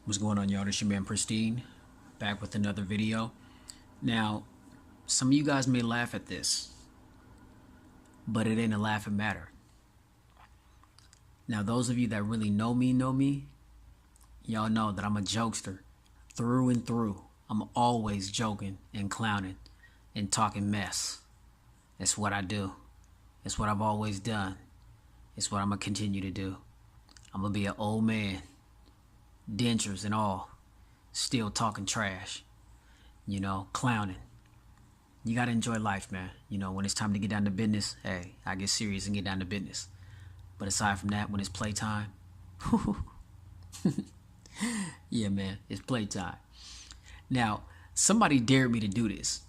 What's going on, y'all? This your man Pristine, back with another video. Now, some of you guys may laugh at this, but it ain't a laughing matter. Now, those of you that really know me, y'all know that I'm a jokester through and through. I'm always joking and clowning and talking mess. It's what I do. It's what I've always done. It's what I'm going to continue to do. I'm going to be an old man, dentures and all, still talking trash, clowning. You got to enjoy life, man. When it's time to get down to business, hey, I get serious and get down to business. But aside from that, when it's playtime, yeah, man, it's playtime. Now, somebody dared me to do this,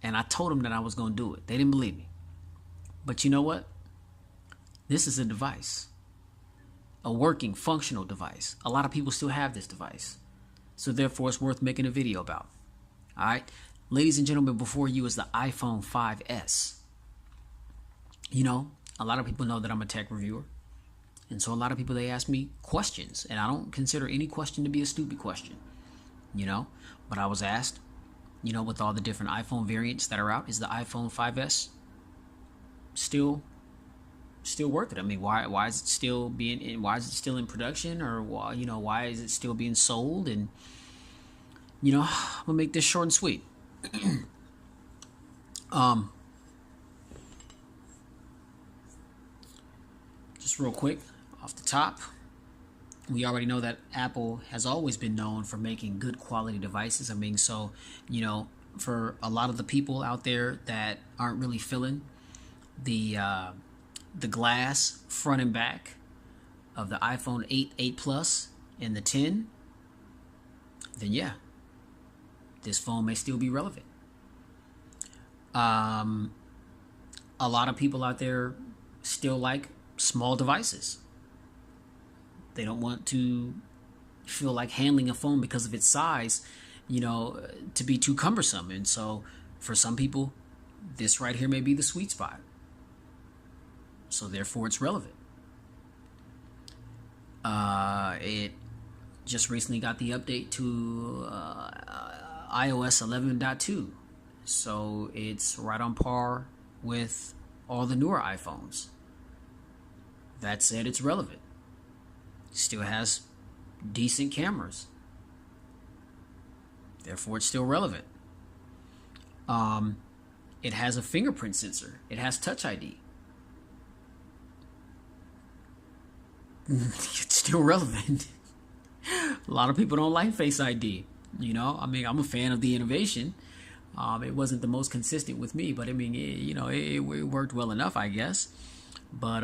and I told them that I was going to do it. They didn't believe me. But you know what? This is a device, a working, functional device. A lot of people still have this device. So therefore, it's worth making a video about. All right? Ladies and gentlemen, before you is the iPhone 5S. A lot of people know that I'm a tech reviewer. And so a lot of people, they ask me questions. And I don't consider any question to be a stupid question. But I was asked, with all the different iPhone variants that are out, is the iPhone 5S still worth it? I mean, why is it still in production, or why is it still being sold? And I'm gonna make this short and sweet. Just real quick off the top, we already know that Apple has always been known for making good quality devices. I mean, so for a lot of the people out there that aren't really feeling the glass front and back of the iPhone 8, 8 Plus, and the 10, then yeah, this phone may still be relevant. A lot of people out there still like small devices. They don't want to feel like handling a phone because of its size, to be too cumbersome. And so for some people, this right here may be the sweet spot. So therefore, it's relevant. It just recently got the update to iOS 11.2. So it's right on par with all the newer iPhones. That said, it's relevant. It still has decent cameras. Therefore, it's still relevant. It has a fingerprint sensor. It has Touch ID. It's still relevant. A lot of people don't like Face ID. I'm a fan of the innovation. It wasn't the most consistent with me, but I mean, it worked well enough, I guess. But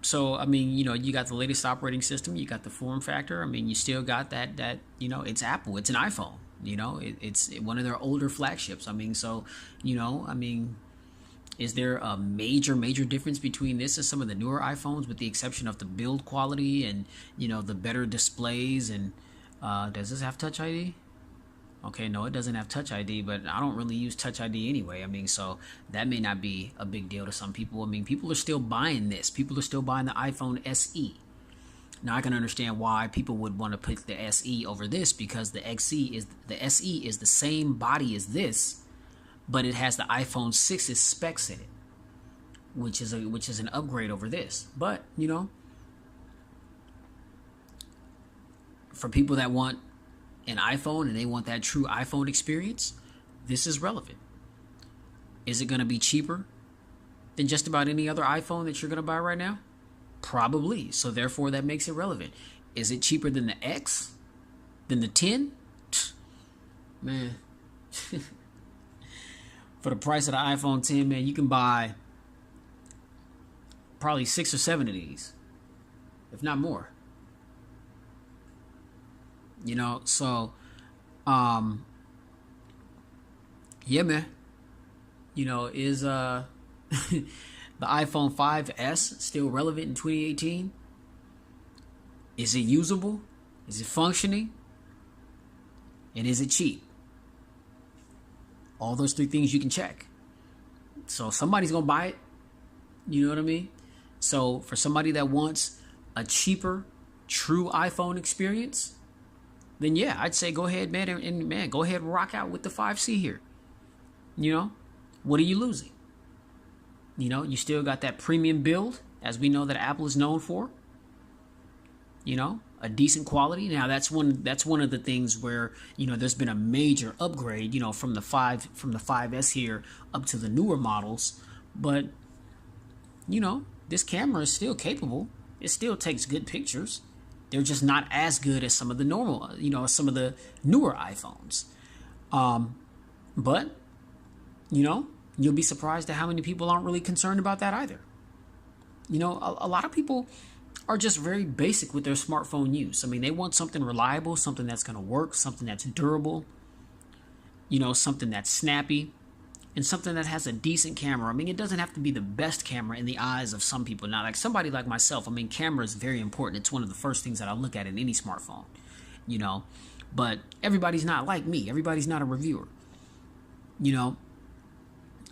so I mean, you got the latest operating system, you got the form factor. I mean, you still got that it's Apple, it's an iPhone. It's one of their older flagships. I mean, so is there a major difference between this and some of the newer iPhones, with the exception of the build quality and the better displays? And does this have Touch ID? Okay, no, it doesn't have Touch ID, but I don't really use Touch ID anyway. I mean, so that may not be a big deal to some people. I mean, people are still buying this. People are still buying the iPhone SE. Now, I can understand why people would want to put the SE over this, because the SE is the same body as this, but it has the iPhone 6's specs in it, which is an upgrade over this. But for people that want an iPhone and they want that true iPhone experience, this is relevant. Is it going to be cheaper than just about any other iPhone that you're going to buy right now? Probably. So therefore, that makes it relevant. Is it cheaper than the X? Than the 10? Man. For the price of the iPhone 10, man, you can buy probably 6 or 7 of these, if not more. So, yeah, man. Is the iPhone 5S still relevant in 2018? Is it usable? Is it functioning? And is it cheap? All those 3 things you can check. So somebody's gonna buy it. You know what I mean? So for somebody that wants a cheaper, true iPhone experience, then yeah, I'd say go ahead, man, and man, go ahead and rock out with the 5C here. You know, what are you losing? You know, you still got that premium build, as we know that Apple is known for. You know, a decent quality. Now that's one of the things where, you know, there's been a major upgrade, you know, from the 5S here up to the newer models. But, you know, this camera is still capable. It still takes good pictures. They're just not as good as some of the normal, you know, some of the newer iPhones. But, you know, you'll be surprised at how many people aren't really concerned about that either. You know, a lot of people are just very basic with their smartphone use. I mean, they want something reliable, something that's going to work, something that's durable, you know, something that's snappy, and something that has a decent camera. I mean, it doesn't have to be the best camera in the eyes of some people. Now, like somebody like myself, I mean, camera is very important. It's one of the first things that I look at in any smartphone, you know. But everybody's not like me. Everybody's not a reviewer, you know.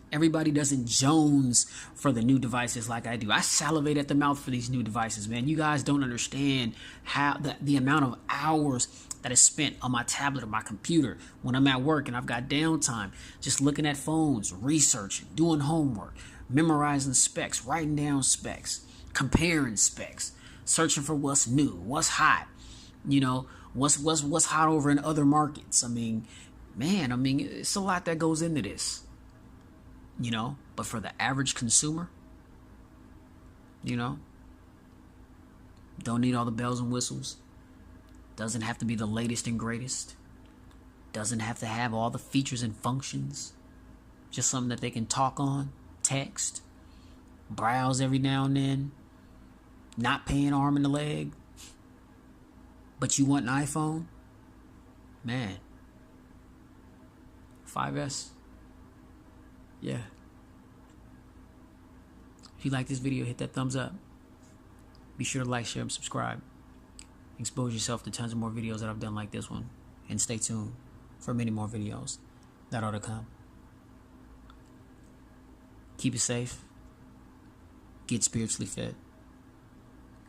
Everybody doesn't jones for the new devices like I do. I salivate at the mouth for these new devices, man. You guys don't understand how the amount of hours that is spent on my tablet or my computer when I'm at work and I've got downtime, just looking at phones, researching, doing homework, memorizing specs, writing down specs, comparing specs, searching for what's new, what's hot, you know, what's hot over in other markets. I mean, man, it's a lot that goes into this. You know, but for the average consumer, you know, don't need all the bells and whistles. Doesn't have to be the latest and greatest. Doesn't have to have all the features and functions. Just something that they can talk on, text, browse every now and then. Not paying arm and a leg. But you want an iPhone? Man. 5S. Yeah. If you like this video, hit that thumbs up. Be sure to like, share, and subscribe. Expose yourself to tons of more videos that I've done like this one. And stay tuned for many more videos that are to come. Keep it safe. Get spiritually fed.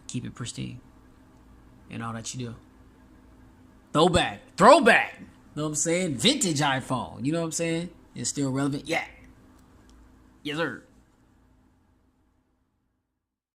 Keep it pristine. And all that you do. Throwback. You know what I'm saying? Vintage iPhone. You know what I'm saying? It's still relevant. Yeah. Yes, sir.